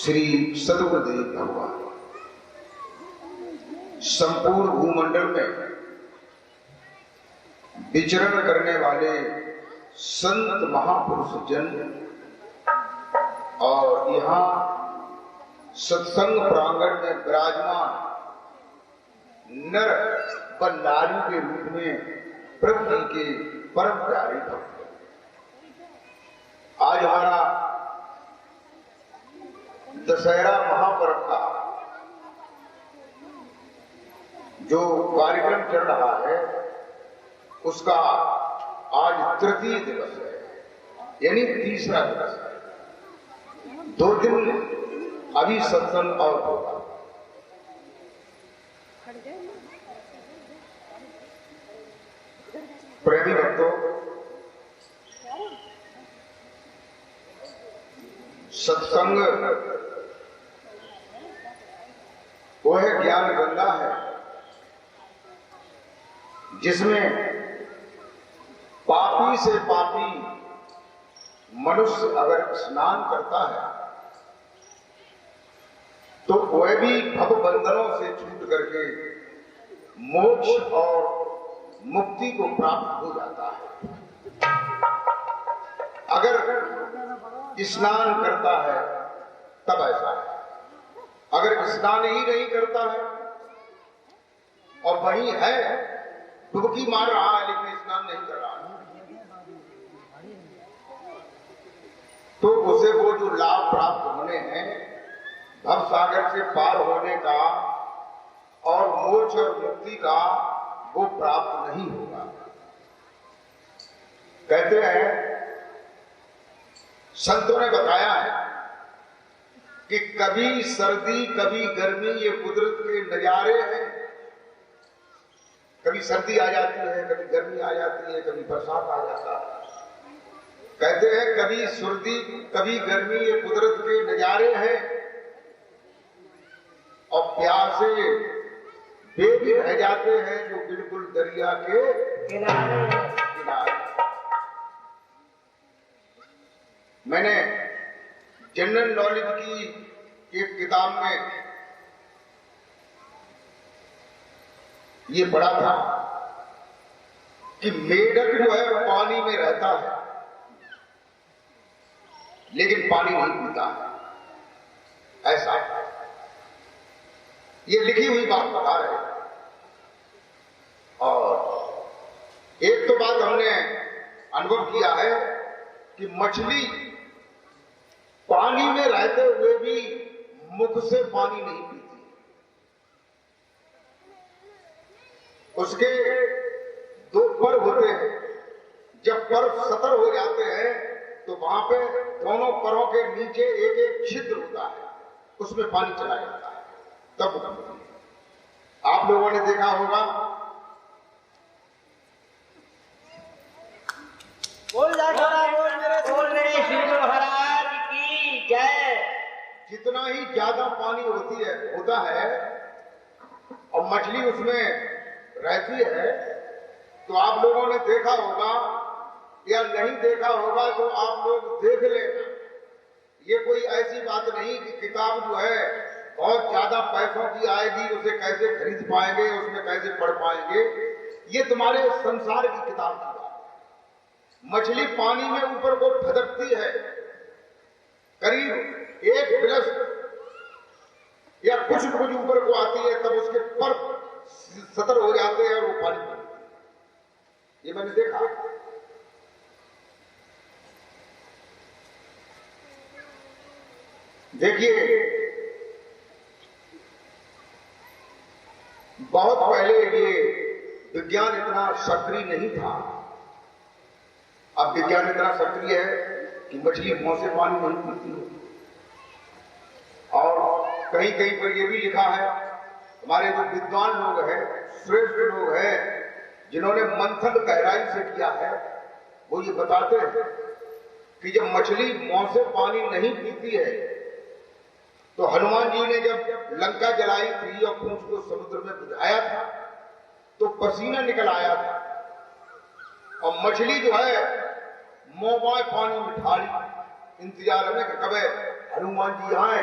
श्री सद्गुरुदेव भगवान संपूर्ण भूमंडल में विचरण करने वाले संत महापुरुष जन और यहाँ सत्संग प्रांगण में विराजमान नर व नारी के रूप में प्रभु के परम प्यारे भक्त। आज हमारा दशहरा महापर्व का जो कार्यक्रम चल रहा है उसका आज तृतीय दिवस है, यानी तीसरा दिवस है। 2 दिन अभी सत्संग और होगा। प्रेमी भक्तों, सत्संग वह ज्ञान गंगा है जिसमें पापी से पापी मनुष्य अगर स्नान करता है तो वह भी भव बंधनों से छूट करके मोक्ष और मुक्ति को प्राप्त हो जाता है। अगर स्नान करता है तब ऐसा है, अगर स्नान ही नहीं करता है और वही है डुबकी मार रहा है लेकिन स्नान नहीं कर रहा है, तो उसे वो जो लाभ प्राप्त होने हैं भव सागर से पार होने का और मोक्ष और मुक्ति का वो प्राप्त नहीं होगा। कहते हैं, संतों ने बताया है कि कभी सर्दी कभी गर्मी ये कुदरत के नजारे हैं। कभी सर्दी आ जाती है, कभी गर्मी आ जाती है, कभी बरसात आ जाता है। कहते हैं कभी सर्दी कभी गर्मी ये कुदरत के नजारे हैं और प्यासे वे भी रह जाते हैं जो बिल्कुल दरिया के किनारे। मैंने जनरल नॉलेज की एक किताब में ये पढ़ा था कि मेढक जो है पानी में रहता है लेकिन पानी नहीं पीता है, ऐसा ये लिखी हुई बात बता रहे हैं। और एक तो बात हमने अनुभव किया है कि मछली पानी में रहते हुए भी मुख से पानी नहीं पीती। उसके 2 पर होते हैं, जब पर सतर हो जाते हैं तो वहां पे दोनों परों के नीचे एक एक छिद्र होता है, उसमें पानी चला जाता है, तब आप लोगों ने देखा होगा। जितना ही ज्यादा पानी होता है और मछली उसमें रहती है तो आप लोगों ने देखा होगा या नहीं देखा होगा तो आप लोग देख लेना। ये कोई ऐसी बात नहीं कि किताब जो है बहुत ज्यादा पैसों की आएगी, उसे कैसे खरीद पाएंगे, उसमें कैसे पढ़ पाएंगे। ये तुम्हारे संसार की किताब की बात है। मछली पानी में ऊपर को फदकती है, करीब 1 गिलास या कुछ ऊपर को आती है, तब उसके पर सतर हो जाते हैं और वो पानी पीती है। ये मैंने देखा। देखिए, बहुत पहले ये विज्ञान इतना सक्रिय नहीं था। अब विज्ञान इतना सक्रिय है कि मछली मुंह से पानी नहीं पीती है। और कहीं कहीं पर यह भी लिखा है, हमारे जो विद्वान लोग हैं, श्रेष्ठ लोग हैं, जिन्होंने मंथन गहराई से किया है, वो ये बताते हैं कि जब मछली मुंह से पानी नहीं पीती है तो हनुमान जी ने जब लंका जलाई थी और पूंछ को समुद्र में बुझाया था तो पसीना निकल आया था, और मछली जो है मुंह में पानी में ढाली इंतजार में कि कब हनुमान जी आए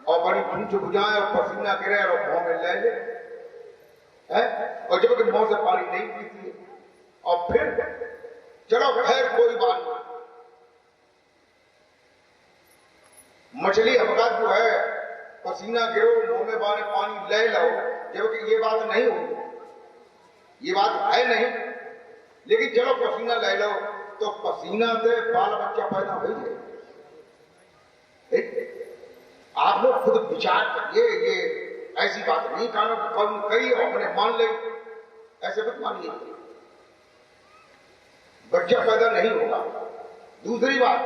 और बड़ी पूंछ बुझाए और पसीना गिरे और मुंह में ले ले है, और जब कि मुंह से पानी नहीं पीती है। और फिर चलो खैर कोई बात नहीं, मछली हमका जो है पसीना गिरो मुंह में बाने पानी ले लो, जबकि ये बात नहीं होगी, ये बात है नहीं। लेकिन चलो पसीना ले लो, तो पसीना से बाल बच्चा पैदा हो जाए। आप लोग खुद विचार करिए, ये ऐसी बात नहीं कानून कही और अपने मान ले, ऐसे मत मानिए, बच्चा पैदा नहीं होगा। दूसरी बात,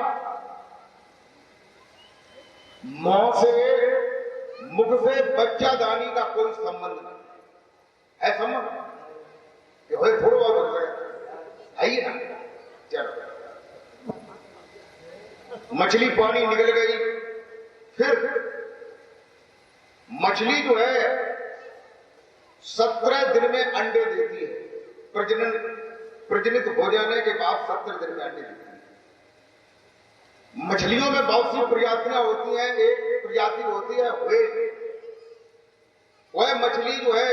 मुख से बच्चा दानी का कोई संबंध नहीं है। संबंध थोड़ा बहुत है ही ना। चलो मछली पानी निकल गई, फिर मछली जो है 17 दिन में अंडे देती है। प्रजनित हो जाने के बाद 17 दिन में अंडे देती है। मछलियों में बहुत सी प्रजातियां होती हैं। एक प्रजाति होती है व्हेल, वह मछली जो है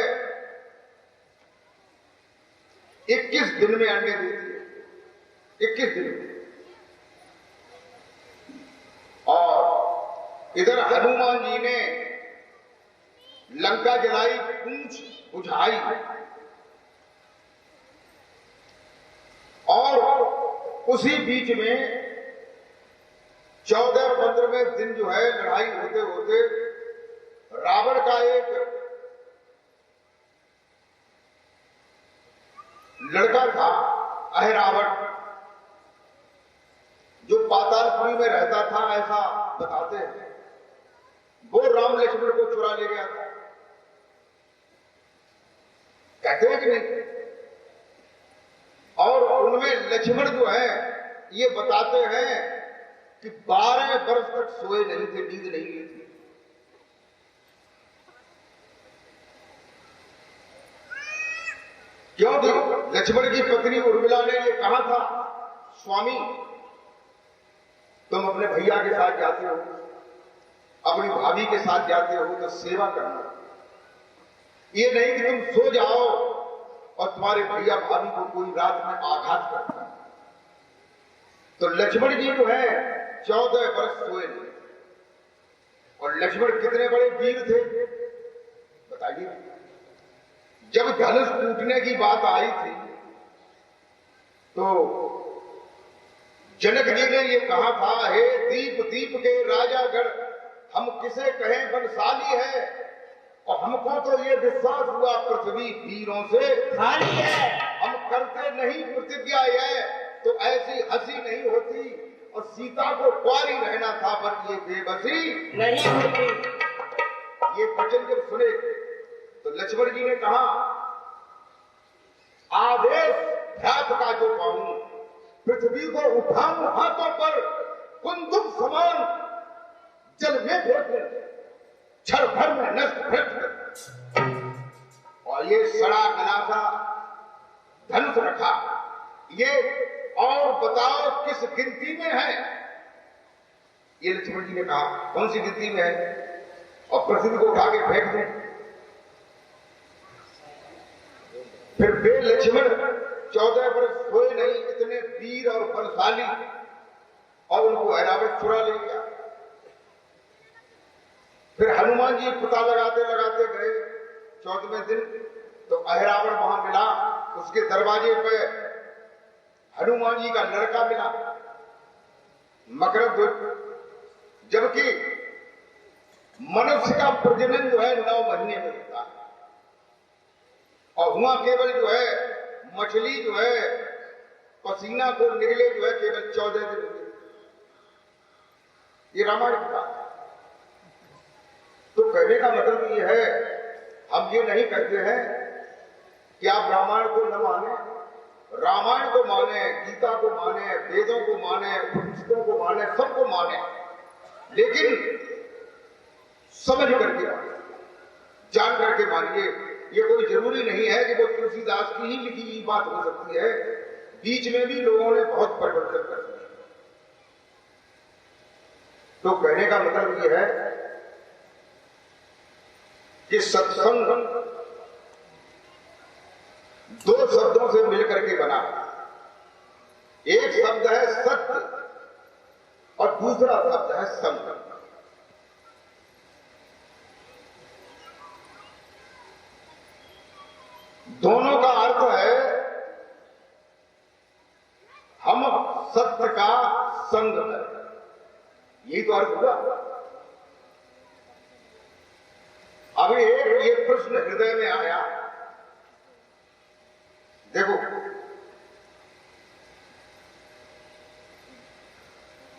21 दिन में अंडे देती है, 21 दिन में। और इधर हनुमान जी ने लंका जलाई, पूंछ बुझाई, और उसी बीच में 14-15वें दिन जो है लड़ाई होते होते रावण का एक लड़का था अहिरावण, जो पातालपुरी में रहता था, ऐसा बताते हैं। वो राम लक्ष्मण को चुरा ले गया था, कहते हैं कि नहीं। और उनमें लक्ष्मण जो है ये बताते हैं कि 12 वर्ष तक सोए नहीं थे, नींद नहीं ली थी। क्योंकि लक्ष्मण की पत्नी उर्मिला ने ये कहा था, स्वामी तुम अपने भैया के साथ जाते हो, अपनी भाभी के साथ जाते हो, तो सेवा करना। ये नहीं कि तुम सो जाओ और तुम्हारे भैया भाभी को कोई रात में आघात करता है। तो लक्ष्मण जी जो है 14 वर्ष सोए नहीं। और लक्ष्मण कितने बड़े वीर थे बताइए। जब धनुष टूटने की बात आई थी तो जनक जी ने ये कहा था, हे दीप दीप के राजागण, हम किसे कहें बलशाली है, और हमको तो ये विश्वास हुआ पृथ्वी वीरों से खाली है। हम करते नहीं प्रतिज्ञा है तो ऐसी हंसी नहीं होती, और सीता को कुंवारी रहना था, पर ये बेबसी नहीं होती। ये वचन जब सुने तो लक्ष्मण जी ने कहा, आदेश भ्रात का जो पाऊं, पृथ्वी को उठाऊं हाथों पर, कुंदुक समान जल में फेंकूं, क्षण भर में नष्ट भ्रष्ट। और ये सड़ा गलासा धनुष रखा, ये और बताओ किस गिनती में है। ये लक्ष्मण जी ने कहा, कौन सी गिनती में है, और पृथ्वी को उठा के फेंक दें। फिर वे लक्ष्मण 14 वर्ष सोए नहीं, इतने वीर और बलशाली, और उनको अहिरावण चुरा ले गया। फिर हनुमान जी पता लगाते लगाते गए 14वें दिन, तो अहिरावण वहां मिला। उसके दरवाजे पे हनुमान जी का लड़का मिला, मकरध्वज। जबकि मनुष्य का प्रजनन जो है 9 महीने में होता है, और हुआ केवल जो है मछली जो है पसीना को निकले जो है केवल 14 दिन हुए। ये रामायण की बात है। तो कहने का मतलब ये है, हम ये नहीं कहते हैं कि आप रामायण को न माने, रामायण को माने, गीता को माने, वेदों को माने, उपनिषदों को माने, सबको माने, लेकिन समझ करके मानिए, जान करके मानिए। ये कोई जरूरी नहीं है कि वो तुलसीदास की ही लिखी हुई बात हो सकती है, बीच में भी लोगों ने बहुत परिवर्तन कर दिया। तो कहने का मतलब यह है कि सत्संग दो शब्दों से मिलकर के बना। एक शब्द है सत्य और दूसरा शब्द है संग। दोनों का अर्थ है हम सत्य का संग करें, यही तो अर्थ हुआ। अभी एक ये प्रश्न हृदय में आया, देखो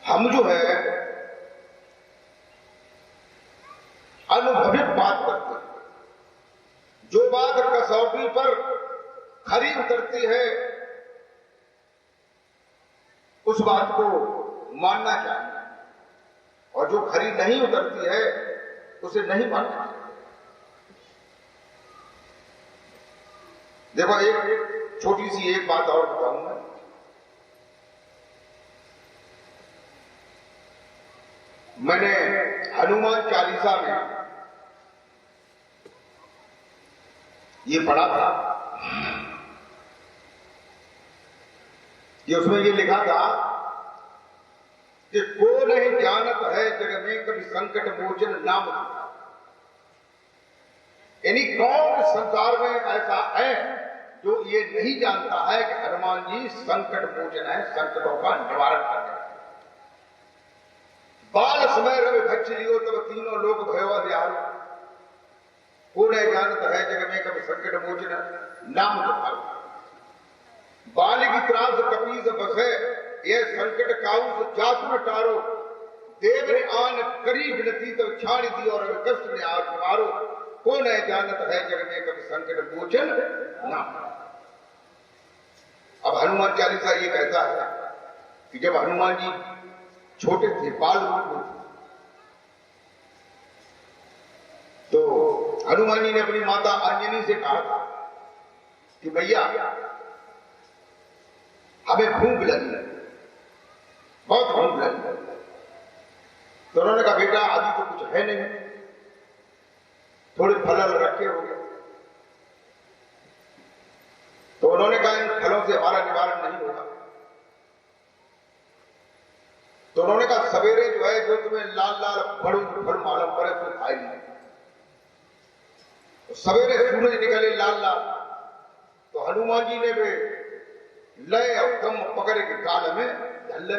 हम जो है अनुभवित बात करते हैं, जो बात कसौटी पर खरी उतरती है उस बात को मानना चाहिए, और जो खरी नहीं उतरती है उसे नहीं मानना चाहिए। देखो एक छोटी सी एक बात और बताऊंगा। मैंने हनुमान चालीसा में ये पढ़ा था कि उसमें ये लिखा था कि को नहीं जानत है जग में कभी संकट मोचन नाम। यानी कौन संसार में ऐसा है जो ये नहीं जानता है कि हनुमान जी संकट मोचन है, संकटों का निवारण करते हैं। बाल समय रवि भक्ष लियो तब तीनों लोग भयो दयालु, को नहीं जानता है जग में कभी संकट मोचन नाम। बाल की त्रास कपीस बसे यह संकट काउस जातु टारो, देव ने आन करी विनती तब छाड़ी दी और कष्ट ने आग मारो, को नहीं जानत है जग में कभी संकट मोचन नाम। अब हनुमान चालीसा ये कहता है कि जब हनुमान जी छोटे थे, बाल रूप में थे, तो हनुमान जी ने अपनी माता अंजनी से कहा था कि भैया हमें भूख लगी, बहुत भूख लगी। तो उन्होंने कहा बेटा अभी तो कुछ है नहीं, थोड़े फल रखे होंगे। तो उन्होंने कहा इन फलों से हमारा निवारण नहीं होगा। तो उन्होंने कहा सवेरे जो है जो तुम्हें लाल लाल बड़े फल मालूम पड़े तो खाई नहीं। तो सवेरे सूरज निकले लाल लाल, तो हनुमान जी ने वे लय और दम पकड़ के काल में ढल।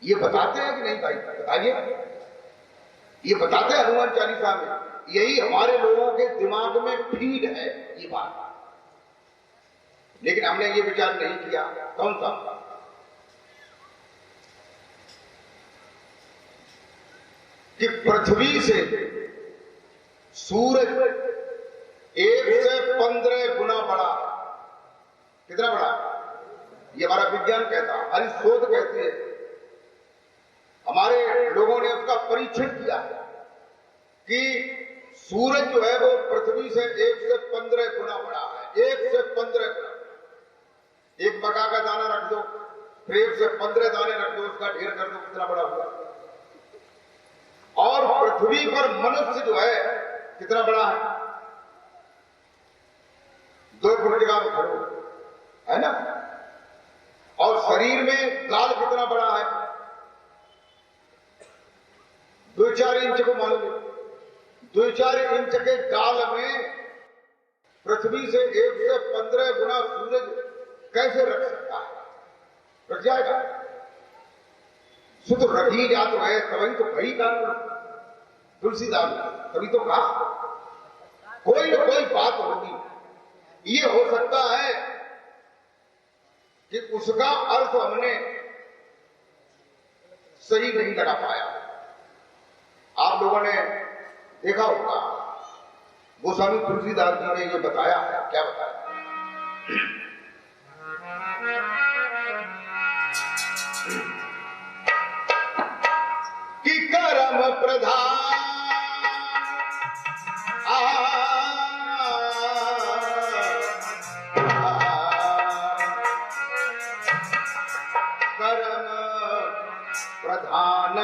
ये बताते हैं कि नहीं भाई, बताइए। ये बताते हैं हनुमान चालीसा में, यही हमारे लोगों के दिमाग में फीड है ये बात। लेकिन हमने ये विचार नहीं किया। कौन सा? कि पृथ्वी से सूरज 1 से 15 गुना बड़ा है। कितना बड़ा? ये हमारा विज्ञान कहता है, हमारी शोध कहती है, हमारे लोगों ने उसका परीक्षण किया है कि सूरज जो है वो पृथ्वी से 1 से 15 गुना बड़ा है। 1 से 15 गुना। एक मक्का का दाना रख दो, फिर 1 से 15 दाने रख दो, उसका ढेर कर दो, कितना बड़ा हुआ। और पृथ्वी पर मनुष्य जो है कितना बड़ा है? 2 फुट जगह में खड़ो है ना। और शरीर में गाल कितना बड़ा है? 2-4 इंच को मान लो। 2-4 इंच के गाल में पृथ्वी से 1 से 15 गुना सूरज कैसे रख सकता है? रख जाएगा? शुद्ध रखी जा तो है, तभी तो कही का तुलसीदास, तभी तो कहा कोई न कोई बात होगी। ये हो सकता है कि उसका अर्थ हमने सही नहीं लगा पाया। आप लोगों ने देखा होगा गोस्वामी तुलसीदास जी ने ये बताया है। क्या बताया? कि कर्म प्रधान कर्म प्रधान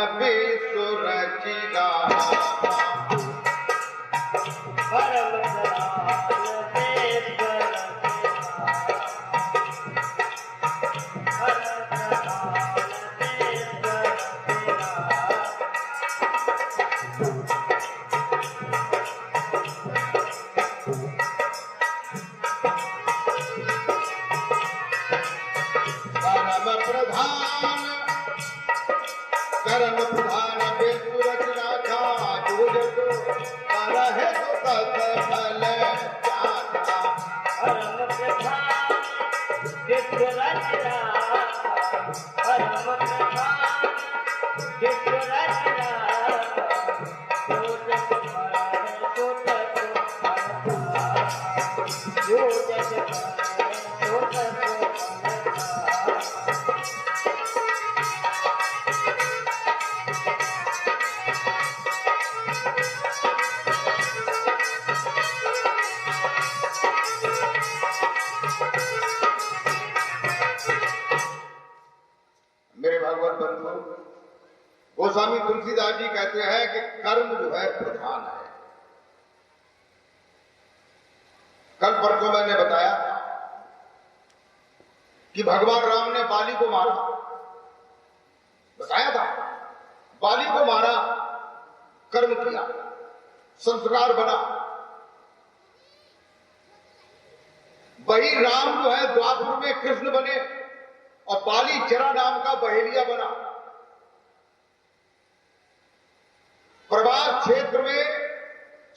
करम प्रधान विश्व रचना था जो जग करहे तो फल जाता। परम प्रधान विश्व रचना, परम प्रधान विश्व रचना, जो जग करहे तो फल जाता, जो जग करहे तो फल जाता। मेरे भागवत बंधु, गोस्वामी तुलसीदास जी कहते हैं कि कर्म जो है प्रधान है। कल परसों मैंने बताया कि भगवान राम ने बाली को मारा, बताया था। बाली को मारा, कर्म किया, संस्कार बना। वही राम जो है द्वापर में कृष्ण बने और बाली जरा नाम का बहेलिया बना। प्रवास क्षेत्र में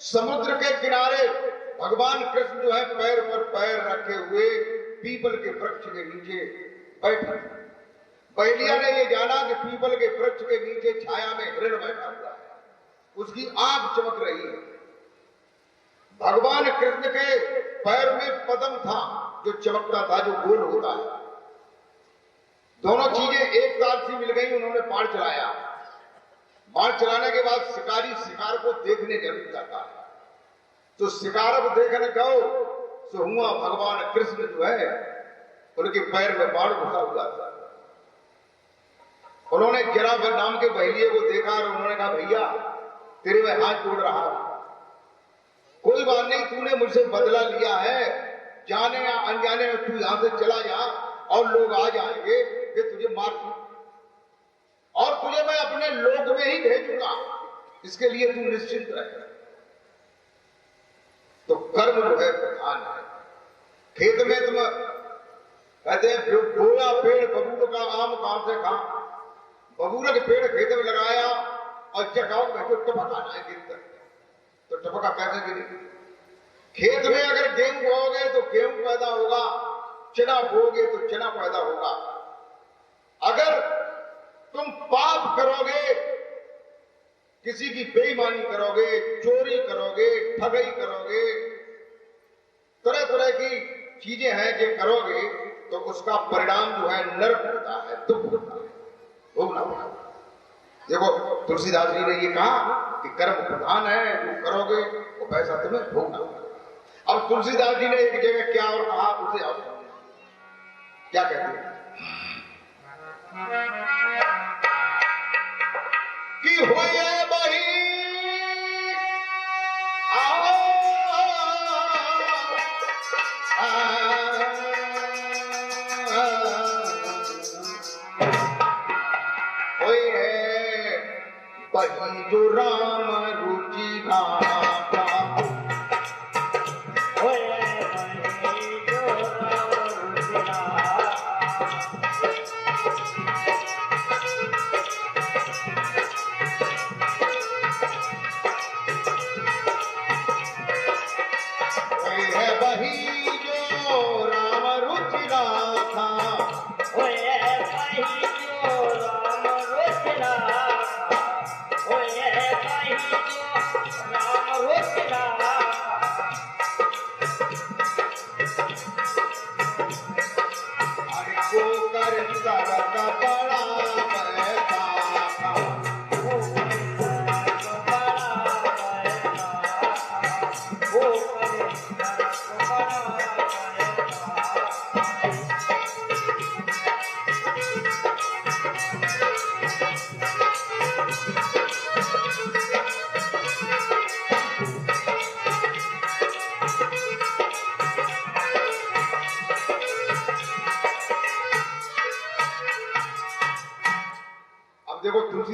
समुद्र के किनारे भगवान कृष्ण जो है पैर पर पैर रखे हुए पीपल के वृक्ष के नीचे बैठे। बहेलिया ने ये जाना कि पीपल के वृक्ष के नीचे छाया में हिरण बैठा हुआ है, उसकी आंख चमक रही है। भगवान कृष्ण के पैर में पद्म था जो चमकता था, जो गोल होता है। दोनों चीजें एक साथ सी मिल गई। उन्होंने बाण चलाया। बाण चलाने के बाद शिकारी शिकार को देखने जरूर जाता है। तो शिकार को देखने गयो तो हुआ भगवान कृष्ण जो है उनके पैर में बाण घुसा हुआ था। उन्होंने जरा नाम के बहेलिये को देखा और उन्होंने कहा, भैया तेरे में हाथ जोड़ रहा हूं, कोई बात नहीं, तूने मुझसे बदला लिया है, जाने या अनजाने में तू यहां से चला जा और लोग आ जाएंगे कि तुझे मार दूं और तुझे मैं अपने लोक में ही भेजूंगा, इसके लिए तू निश्चिंत रहे। तो कर्म जो है प्रधान है। खेत में तुम कहते हैं बोया पेड़ बबूल का आम कहां से खा, बबूल के पेड़ खेत में लगाया और जगाओ कहते टपक आ जाए गिरकर, तो टपका कैसे गिरी? खेत में अगर गेहूं बोओगे तो गेहूं पैदा होगा, चना बोओगे तो चना पैदा होगा। अगर तुम पाप करोगे, किसी की बेईमानी करोगे, चोरी करोगे, ठगी करोगे, तरह तरह की चीजें हैं जो करोगे, तो उसका परिणाम जो है नरक होता है, दुख होता है, भोगना पड़ता है। देखो तुलसीदास जी ने ये कहा कि कर्म प्रधान है, जो करोगे वो पैसा तुम्हें भोगना पड़ेगा। अब तुलसीदास जी ने एक जगह क्या और कहा, उसे आप क्या कहते हैं कि होए बही बही जो राम रुचि गाता, बही जो राम रुचि गाता, बही जो राम रुचि गाता, बही जो राम रुचि गाता, बही जो राम रुचि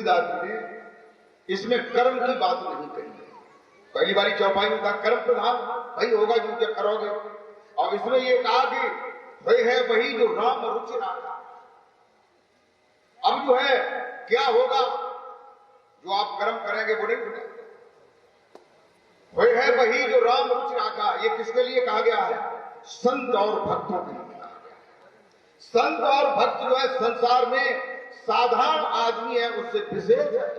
तुलसीदास जी ने इसमें कर्म की बात नहीं कही है। पहली बारी चौपाई में था कर्म प्रधान, भाई होगा जो क्या करोगे, और इसमें ये कहा कि वही है वही जो राम रुचि राखा। अब जो है क्या होगा, जो आप कर्म करेंगे वो नहीं होगा। वही है वही जो राम रुचि राखा, ये किसके लिए कहा गया है? संत और भक्तों के लिए कहा गया है। संत और भक्त जो है संसार में साधारण आदमी है, उससे विशेष है,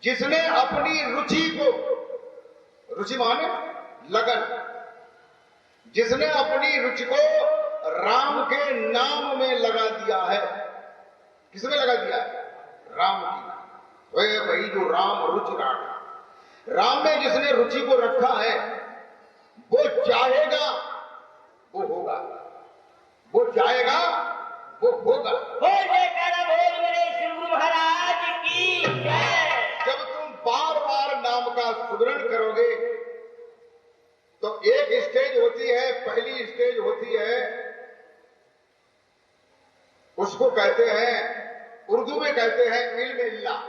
जिसने अपनी रुचि को, रुचि माने लगन, जिसने अपनी रुचि को राम के नाम में लगा दिया है। किसमें लगा दिया है? राम की। वह वही जो राम रुचि राखा, राम में जिसने रुचि को रखा है, वो चाहेगा वो होगा, वो चाहेगा वो होगा। बोल जयकारा बोल मेरे श्री गुरु महाराज की जय। जब तुम बार बार नाम का सुमिरन करोगे तो एक स्टेज होती है, पहली स्टेज होती है, उसको कहते हैं, उर्दू में कहते हैं इल्म इल्लाह।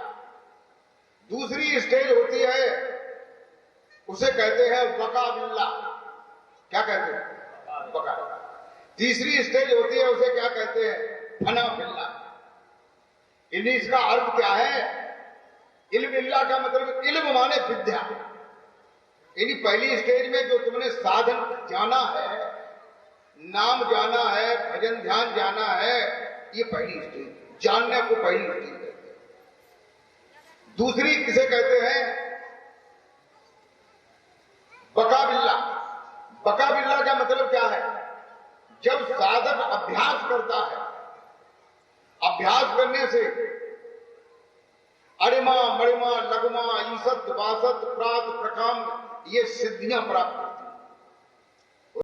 दूसरी स्टेज होती है, उसे कहते हैं वका बिल्लाह। क्या कहते हैं? वका। तीसरी स्टेज होती है, उसे क्या कहते हैं? फना बिल्लाह। इन्हीं इसका अर्थ क्या है? इल्म इल्लाह का मतलब इल्म माने विद्या। यानी पहली स्टेज में जो तुमने साधन जाना है, नाम जाना है, भजन ध्यान जाना है, ये पहली स्टेज, जानने को पहली स्टेज कहते हैं। दूसरी किसे कहते हैं? बका बिल्ला। बका बिल्ला का मतलब क्या है? जब साधक अभ्यास करता है, अभ्यास करने से अरिमा मणिमा लगमा ईसत वासत प्रात प्रकाम ये सिद्धियां प्राप्त